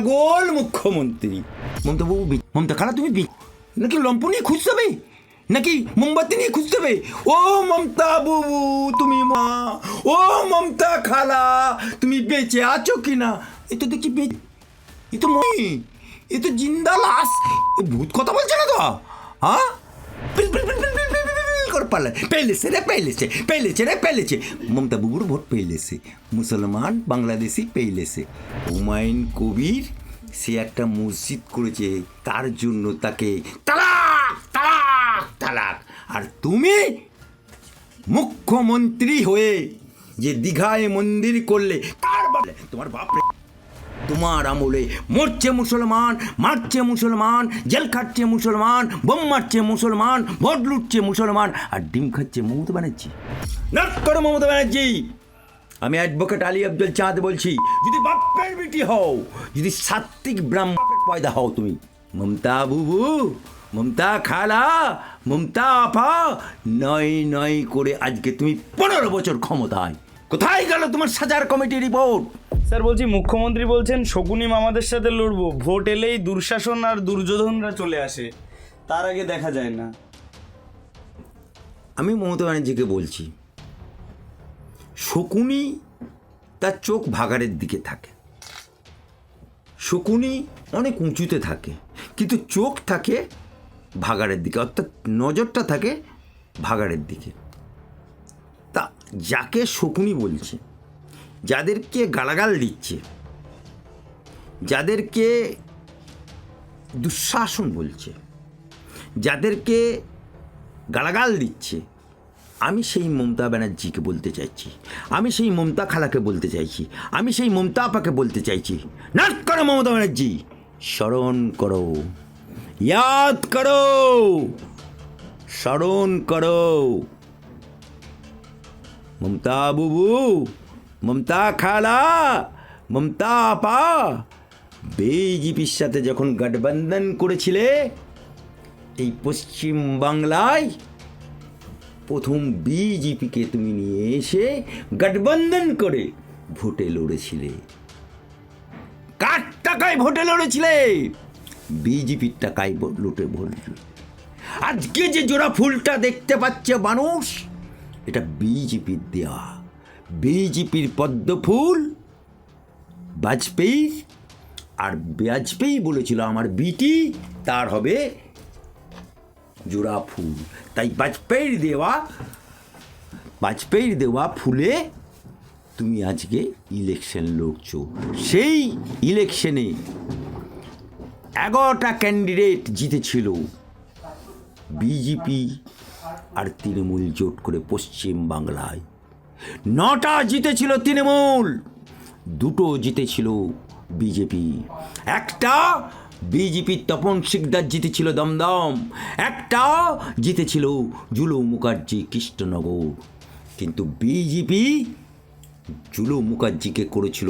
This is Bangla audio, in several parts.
পাগল মুখ্যমন্ত্রী। মমতা বাবু, মমতা খালা তুমি নাকি লম্প নিয়ে খুঁজতে হবে, নাকি মোমবাতি নিয়ে খুঁজতে হবে? ও মমতা বাবু তুমি মা, ও মমতা খালা তুমি বেঁচে আছো কিনা? এ তো দেখছি এ তো এ তো জিন্দা লাশ, ভূত কথা বলছে না তো? হ্যাঁ, পেলেছে মমতা বাবুর ভোট পেলেছে, মুসলমান বাংলাদেশি পেলেছে। হুমায়ুন কবির সে একটা মসজিদ করেছে, তার জন্য তাকে তালাক তালাক তালাক। আর তুমি মুখ্যমন্ত্রী হয়ে যে দীঘায় মন্দির করলে, কার বলে তোমার বাপরে? তোমার আমলে মরছে মুসলমান, মারছে মুসলমান, জেল খাটছে মুসলমান, বোম মারছে মুসলমান, ভোট লুটছে মুসলমান, আর ডিম খাচ্ছে মমতা ব্যানার্জি। নাট করো মমতা ব্যানার্জি। আমি অ্যাডভোকেট আলী আব্দুল চাঁদ বলছি, যদি বাপের বেটি হও, যদি সাত্বিক ব্রাহ্মণ পয়দা হও তুমি, মমতা বুবু, মমতা খালা, মমতা আপা, নয় নয় করে আজকে তুমি 15 বছর ক্ষমতায়। কোথায় গেল তোমার সাজার কমিটি রিপোর্ট? স্যার বলছি, মুখ্যমন্ত্রী বলছেন শকুনি মামাদের সাথে লড়বো, ভোট এলেই দুঃশাসন আর দুর্যোধনরা চলে আসে, তার আগে দেখা যায় না। আমি মমতা ব্যানার্জিকে বলছি, শকুনি তার চোখ ভাগাড়ের দিকে থাকে, শকুনি অনেক উঁচুতে থাকে, কিন্তু চোখ থাকে ভাগাড়ের দিকে, অর্থাৎ নজরটা থাকে ভাগাড়ের দিকে। তা যাকে শকুনি বলছে, যাদেরকে গালাগাল দিচ্ছে, যাদেরকে দুঃশাসন বলছে, যাদেরকে গালাগাল দিচ্ছে, আমি সেই মমতা ব্যানার্জিকে বলতে চাইছি, আমি সেই মমতা খালাকে বলতে চাইছি, আমি সেই মমতা আপাকে বলতে চাইছি, নাট করো মমতা ব্যানার্জি, স্মরণ করো, ইয়াদ করো, স্মরণ করো। মমতা বুবু, মমতা খালা, মমতা আপা, বিজেপির সাথে যখন গঠবন্ধন করেছিলে এই পশ্চিম বাংলায়, প্রথম বিজেপিকে তুমি নিয়ে এসে গঠবন্ধন করে ভোটে লড়েছিলে। কার টাকায় ভোটে লড়েছিলে? বিজেপির টাকায় লুটে ভোট। আজকে যে জোড়া ফুলটা দেখতে পাচ্ছে মানুষ, এটা বিজেপির দেওয়া, বিজেপির পদ্ম ফুল বাজপেয়ীর। আর বাজপেয়ী বলেছিল আমার বিটি তার হবে জোড়া ফুল, তাই বাজপেয়ীর দেওয়া ফুলে তুমি আজকে ইলেকশন লড়ছো। সেই ইলেকশনে 11টা ক্যান্ডিডেট জিতেছিল বিজেপি আর তৃণমূল জোট করে পশ্চিম বাংলায়। 9টা জিতেছিল তৃণমূল, 2টো জিতেছিল বিজেপি। একটা বিজেপির তপন শিকদার জিতেছিল দমদম, একটা জিতেছিল জুলু মুখার্জি কৃষ্ণনগর। কিন্তু বিজেপি জুলু মুখার্জিকে করেছিল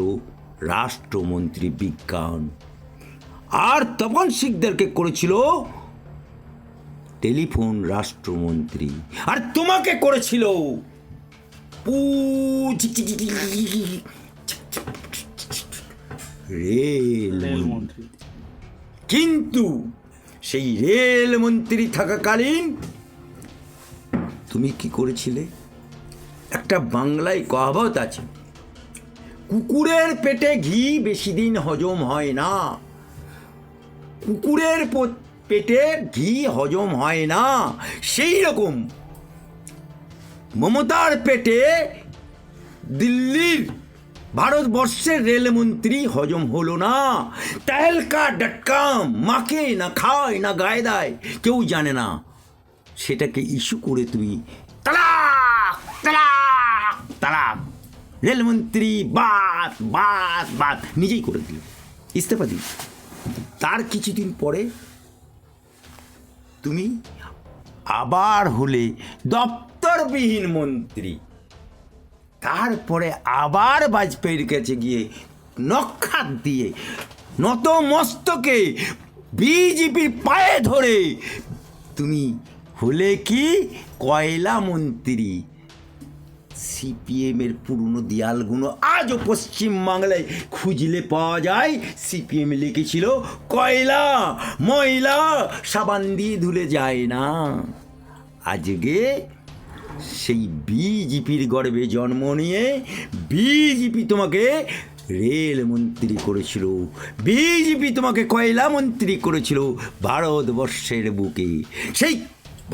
রাষ্ট্রমন্ত্রী বিজ্ঞান, আর তপন শিকদারকে করেছিল টেলিফোন রাষ্ট্রমন্ত্রী, আর তোমাকে করেছিল রেলমন্ত্রী। কিন্তু সেই রেলমন্ত্রী থাকাকালীন তুমি কি করেছিলে? একটা বাংলায় কহাবত আছে, কুকুরের পেটে ঘি বেশি দিন হজম হয় না। কুকুরের পেটে ঘি হজম হয় না, সেই রকম মমতার পেটে দিল্লির ভারতবর্ষের রেলমন্ত্রী হজম হলো না। তেহলকা ডটকম, মাকে না খায় না গায়ে দেয়, কেউ জানে না, সেটাকে ইস্যু করে তুমি তালাক তালাক তালাক, রেলমন্ত্রী বাদ বাদ বাদ নিজেই করে দিল, ইস্তফা দিল। তার কিছুদিন পরে তুমি আবার হলে দপ্তরবিহীন মন্ত্রী। তারপরে আবার বাজপেয়ীর কাছে গিয়ে নখাত দিয়ে নত মস্তকে বিজেপির পায়ে ধরে তুমি হলে কি কয়লা মন্ত্রী। সিপিএমের পুরনো দেয়ালগুলো আজও পশ্চিমবাংলায় খুঁজলে পাওয়া যায়। সিপিএম লিখেছিল কয়লা ময়লা সাবান দিয়ে ধুলে যায় না। আজকে সেই বিজেপির গর্বে জন্ম নিয়ে বিজেপি তোমাকে রেলমন্ত্রী করেছিল, বিজেপি তোমাকে কয়লা মন্ত্রী করেছিল ভারতবর্ষের বুকে। সেই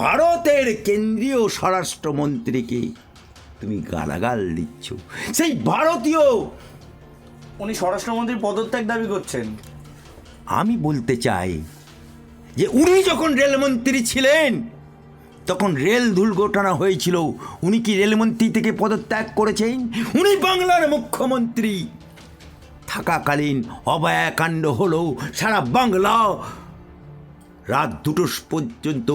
ভারতের কেন্দ্রীয় স্বরাষ্ট্রমন্ত্রীকে তুমি গালাগাল দিচ্ছ। সেই ভারতীয়, উনি স্বরাষ্ট্রমন্ত্রীর পদত্যাগ দাবি করছেন। আমি বলতে চাই যে উনি যখন রেলমন্ত্রী ছিলেন তখন রেল দুর্ঘটনা হয়েছিল, উনি কি রেলমন্ত্রী থেকে পদত্যাগ করেছেন? উনি বাংলার মুখ্যমন্ত্রী থাকাকালীন অভয়াকাণ্ড হলো সারা বাংলা। রাত 2টো পর্যন্ত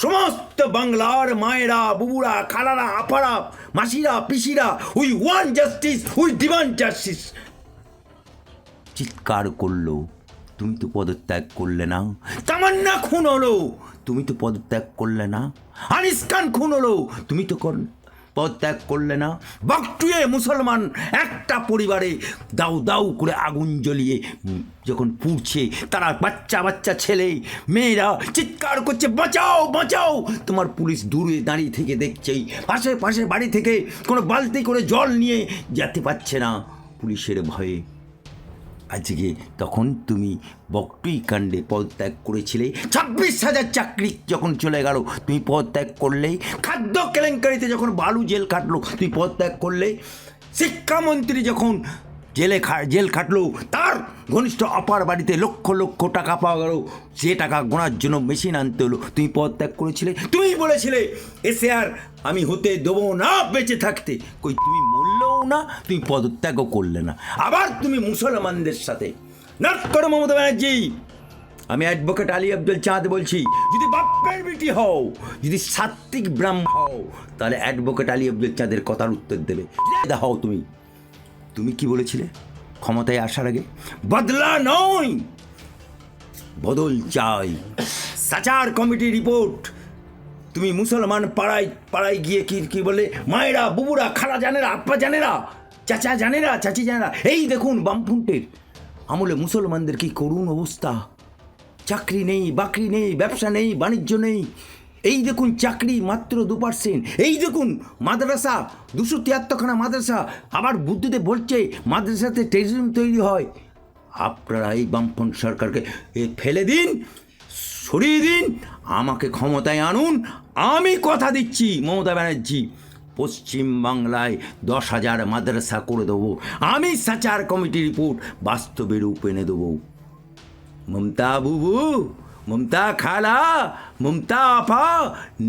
সমস্ত বাংলার মায়েরা বুবুরা খালারা আপারা মাসিরা পিসিরা we want justice, we demand justice চিৎকার করলো। তুমি তো পদত্যাগ করলে না। তামান্না খুন হলো, তুমি তো পদত্যাগ করলে না। আনিস খান খুন হলো, তুমি তো পদত্যাগ করলে না। বকটুয়ে মুসলমান একটা পরিবারে দাউ দাউ করে আগুন জ্বলিয়ে যখন পুড়ছে, তারা বাচ্চা বাচ্চা ছেলে মেয়েরা চিৎকার করছে বাঁচাও বাঁচাও। তোমার পুলিশ দূরে দাঁড়িয়ে থেকে দেখছেই, পাশে পাশে বাড়ি থেকে কোনো বালতি করে জল নিয়ে যেতে পারছে না পুলিশের ভয়ে। আজকে তখন তুমি বকটুই কাণ্ডে পদত্যাগ করেছিলে। 26,000 চাকরি যখন চলে গেল তুমি পদত্যাগ করলে। খাদ্য কেলেঙ্কারিতে যখন বালু জেল কাটলো তুমি পদত্যাগ করলে। শিক্ষামন্ত্রী যখন জেল খাটলো, তার ঘনিষ্ঠ অপার বাড়িতে লক্ষ লক্ষ টাকা পাওয়া গেল, সে টাকা গোনার জন্য মেশিন আনতে হলো, তুমি পদত্যাগ করেছিলে। তুমি বলেছিলে এসে আর আমি হতে দেবো না বেঁচে থাকতে। কই তুমি মরলেও না, তুমি পদত্যাগও করলে না। আবার তুমি মুসলমানদের সাথে নাট করো মমতা ব্যানার্জি। আমি অ্যাডভোকেট আলী আব্দুল চাঁদ বলছি, যদি বাপ্পের বেটি হও, যদি সাত্বিক ব্রাহ্ম হও, তাহলে অ্যাডভোকেট আলী আব্দুল চাঁদের কথার উত্তর দেবে। হও তুমি, তুমি কি বলেছিলে ক্ষমতায় আসার আগে? বদলা নয়, বদল চাই। সাচার কমিটি রিপোর্ট, তুমি মুসলমান পাড়ায় পাড়ায় গিয়ে কি বলে, মায়েরা বুবুরা খালা জানেরা আপ্পা জানেরা চাচা জানেরা চাচি জানেরা, এই দেখুন বামফ্রন্টের আমলে মুসলমানদের কি করুণ অবস্থা। চাকরি নেই, বাকরি নেই, ব্যবসা নেই, বাণিজ্য নেই। এই দেখুন চাকরি মাত্র 2%। এই দেখুন মাদ্রাসা 273খানা মাদ্রাসা। আবার বুদ্ধিতে বলছে মাদ্রাসাতে টেরিজম তৈরি হয়। আপনারা এই বামফ্রন্ট সরকারকে ফেলে দিন, সরিয়ে দিন, আমাকে ক্ষমতায় আনুন। আমি কথা দিচ্ছি মমতা ব্যানার্জি, পশ্চিমবাংলায় 10,000 মাদ্রাসা করে দেবো। আমি সাচার কমিটি রিপোর্ট বাস্তবে রূপ এনে দেবো। মমতা বুবু, মমতা খালা, মমতা আপা,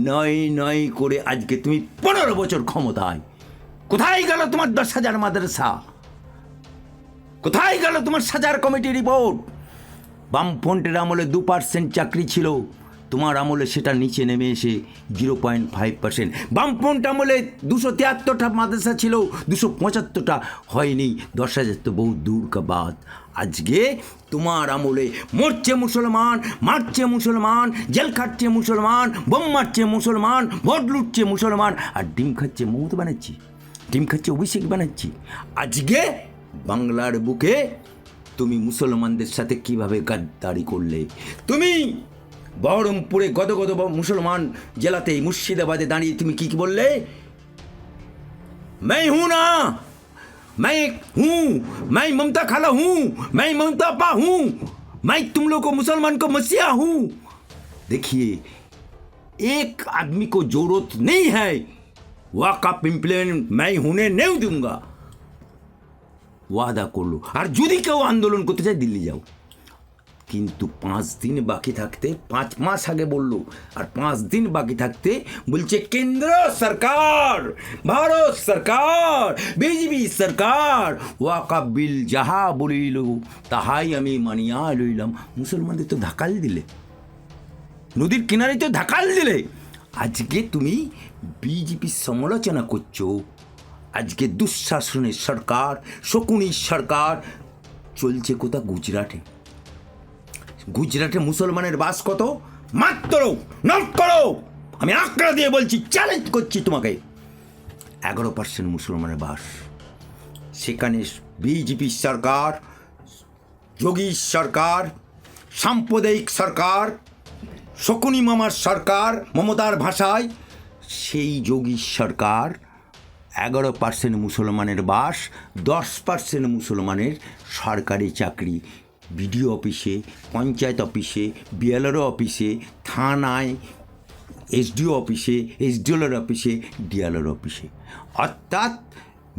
নয় নয় করে আজকে তুমি 15 বছর ক্ষমতায়। কোথায় গেল তোমার 10,000 মাদ্রাসা? কোথায় গেল তোমার সাচার কমিটি রিপোর্ট? বামফ্রন্টের আমলে 2% চাকরি ছিল, তোমার আমলে সেটা নিচে নেমে এসে 0.5%। বামফ্রন্ট আমলে 273টা মাদ্রাসা ছিল, 275টা হয়নি। 10,000 তো বহু দূর কা বাত। আজকে তোমার আমলে মরছে মুসলমান, মারছে মুসলমান, জেল খাটছে মুসলমান, বোম মারছে মুসলমান, ভোট লুটছে মুসলমান, আর ডিম খাচ্ছে মমতা ব্যানার্জি, ডিম খাচ্ছে অভিষেক ব্যানার্জি। আজকে বাংলার বুকে তুমি মুসলমানদের সাথে কিভাবে গাদ্দারি করলে? তুমি বহরমপুরে গদগদ মুসলমান জেলাতে মুর্শিদাবাদে দাঁড়িয়ে তুমি কি বললে? मैं हूं ना, मैं हूं, मैं ममता खाला हूं, मैं ममता पा हूं, मैं तुम लोग को मुसलमान को मसीहा हूं। देखिए, एक आदमी को जरूरत नहीं है वाकफ इम्प्लीमेंट मैं होने नहीं दूंगा। ওয়াদা করলো। আর যদি কেউ আন্দোলন করতে চায় দিল্লি যাও। কিন্তু 5 দিন বাকি থাকতে, 5 মাস আগে বললো, আর 5 দিন বাকি থাকতে বলছে কেন্দ্র সরকার, ভারত সরকার, বিজেপি সরকার ওয়াকফ বিল যাহা বলিল তাহাই আমি মানিয়া লইলাম। মুসলমানদের তো ধাকাল দিলে, নদীর কিনারে তো ধাকাল দিলে। আজকে তুমি বিজেপির সমালোচনা করছো। আজকে দুঃশাসনের সরকার, শকুনির সরকার চলছে কোথা? গুজরাটে। গুজরাটে মুসলমানের বাস কত? মাত্র, নোট করো, আমি আঁকড়া দিয়ে বলছি, চ্যালেঞ্জ করছি তোমাকে, 11% মুসলমানের বাস। সেখানে বিজেপি সরকার, যোগী সরকার, সাম্প্রদায়িক সরকার, শকুনি মামার সরকার, মমতার ভাষায় সেই যোগী সরকার 11% মুসলমানের বাস, 10% মুসলমানের সরকারি চাকরি, বিডিও অফিসে, পঞ্চায়েত অফিসে, বিএলআরও অফিসে, থানায়, এসডিও অফিসে, এসডিওর অফিসে, ডিএলআর অফিসে। অর্থাৎ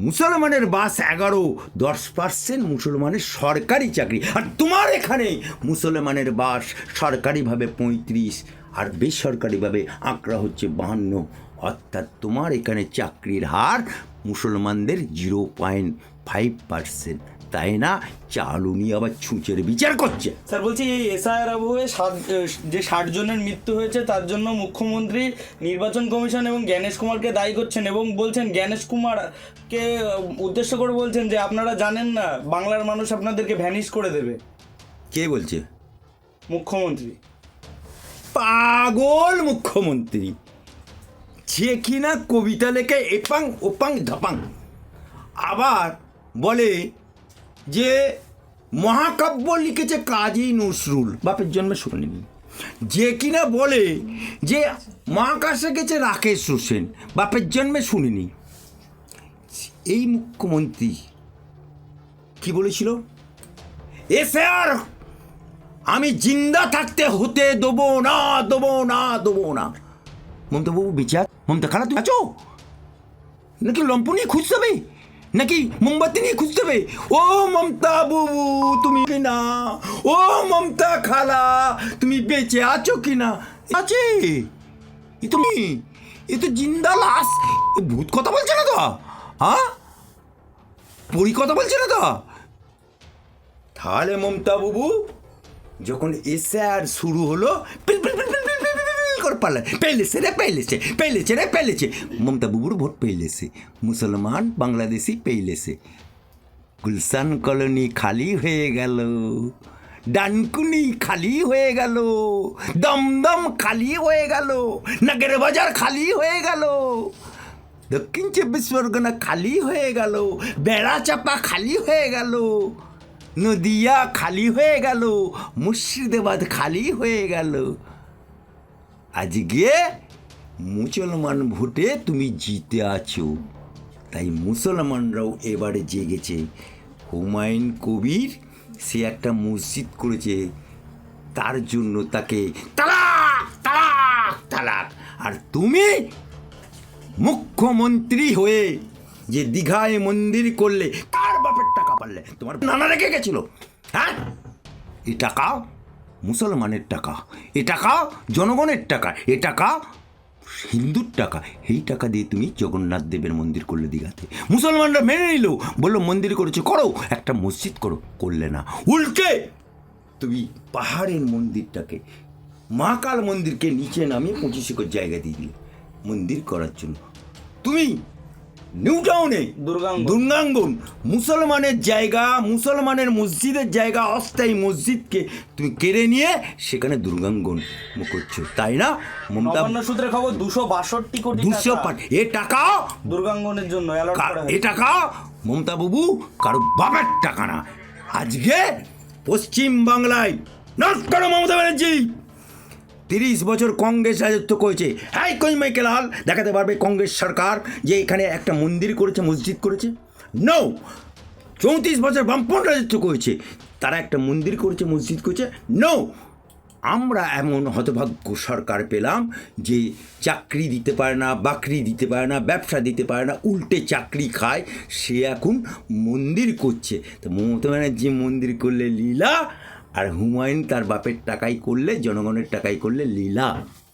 মুসলমানের বাস 11, 10% মুসলমানের সরকারি চাকরি। আর তোমার এখানে মুসলমানের বাস সরকারিভাবে 35 আর বেসরকারিভাবে আঁকড়া হচ্ছে 52। অর্থাৎ তোমার এখানে চাকরির হার মুসলমানদের 0.5%। তাই না? চালু নিয়ে আবার ছুঁচের বিচার করছে। স্যার বলছি, এই এসআইআর আবহে যে 60 জনের মৃত্যু হয়েছে তার জন্য মুখ্যমন্ত্রী নির্বাচন কমিশন এবং জ্ঞানেশ কুমারকে দায়ী করছেন এবং বলছেন, জ্ঞানেশ কুমারকে উদ্দেশ্য করে বলছেন যে আপনারা জানেন না বাংলার মানুষ আপনাদেরকে ভ্যানিশ করে দেবে। কে বলছে? মুখ্যমন্ত্রী। পাগল মুখ্যমন্ত্রী, যে কিনা কবিতা লেখে এপাং ওপাং ধাপাং, আবার বলে যে মহাকাব্য লিখেছে কাজী নজরুল, বাপের জন্মে শুনিনি। যে কিনা বলে যে মহাকাশে গেছে রাকেশ হোসেন, বাপের জন্মে শুনিনি। এই মুখ্যমন্ত্রী কি বলেছিল? এসআর আমি জিন্দা থাকতে হতে দেবো না, দেবো না, দেবো না। মমতা বাবু বেঁচে আছে? মমতা খারাপ তুমি আছো নাকি? লম্প নিয়ে খুঁজতে হবে নাকি মোমবাতি নিয়ে খুঁজতে হবে? ও মমতা বাবু তুমি কি না? ও মমতা খালা তুমি বেঁচে আছো কি না? আছে, এ তুমি, এ তো জিন্দা লাশ। এ ভূত কথা বলছে না তো? হ্যাঁ, পরি কথা বলছে না তো? তাহলে মমতা বাবু যখন এসআর শুরু হলো, করে পারলে পেলেছে মমতা বাবুর ভোট পেলেছে, মুসলমান বাংলাদেশি পেলেছে। গুলশান কলোনি খালি হয়ে গেল, ডানকুনি খালি হয়ে গেল, দমদম খালি হয়ে গেল, নাগের বাজার খালি হয়ে গেল, দক্ষিণ 24 পরগনা খালি হয়ে গেল, বেড়াচাপা খালি হয়ে গেল, নদিয়া খালি হয়ে গেল, মুর্শিদাবাদ খালি হয়ে গেল। আজকে মুসলমান ভোটে তুমি জিতে আছো, তাই মুসলমানরাও এবারে জেগেছে। হুমায়ুন কবির সে একটা মসজিদ করেছে, তার জন্য তাকে তালাক তালাক তালাক। আর তুমি মুখ্যমন্ত্রী হয়ে যে দীঘায় মন্দির করলে, কার বাপের টাকা পারলে? তোমার নানা রেখে গেছিল। হ্যাঁ, এই টাকা মুসলমানের টাকা, এ টাকা জনগণের টাকা, এ টাকা হিন্দুর টাকা। এই টাকা দিয়ে তুমি জগন্নাথ দেবের মন্দির করলে দীঘাতে। মুসলমানরা মেনে নিল, বললো মন্দির করেছে করো, একটা মসজিদ করো, করলে না। উল্টে তুমি পাহাড়ের মন্দিরটাকে, মহাকাল মন্দিরকে নিচে নামিয়ে 25 একর জায়গা দিয়ে দিলে মন্দির করার জন্য। তুমি নিউ টাউনে দুর্গাঙ্গন মুসলমানের জায়গা, মুসলমানের মসজিদের জায়গা, অস্থায়ী মসজিদকে তুমি কেড়ে নিয়ে সেখানে দুর্গাঙ্গন করছো, তাই না? মমতা সূত্রে খবর 262 কোটি, 200 এ টাকা দুর্গাঙ্গনের জন্য এ টাকা মমতা বাবু কারো বাবার টাকা না। আজকে পশ্চিম বাংলায় নষ্ট করো মমতা ব্যানার্জি। 30 বছর কংগ্রেস রাজত্ব করেছে। হ্যাঁ, কই মাইকেলাল দেখাতে পারবে কংগ্রেস সরকার যে এখানে একটা মন্দির করেছে, মসজিদ করেছে? নো। 34 বছর বামপন রাজত্ব করেছে, তারা একটা মন্দির করেছে, মসজিদ করেছে? নো। আমরা এমন হতভাগ্য সরকার পেলাম যে চাকরি দিতে পারে না, বাকরি দিতে পারে না, ব্যবসা দিতে পারে না, উল্টে চাকরি খায়, সে এখন মন্দির করছে। তো মমতা ব্যানার্জি মন্দির করলে লীলা, আর হুমায়ুন তার বাপের টাকাই করলে, জনগণের টাকাই করলে লীলা।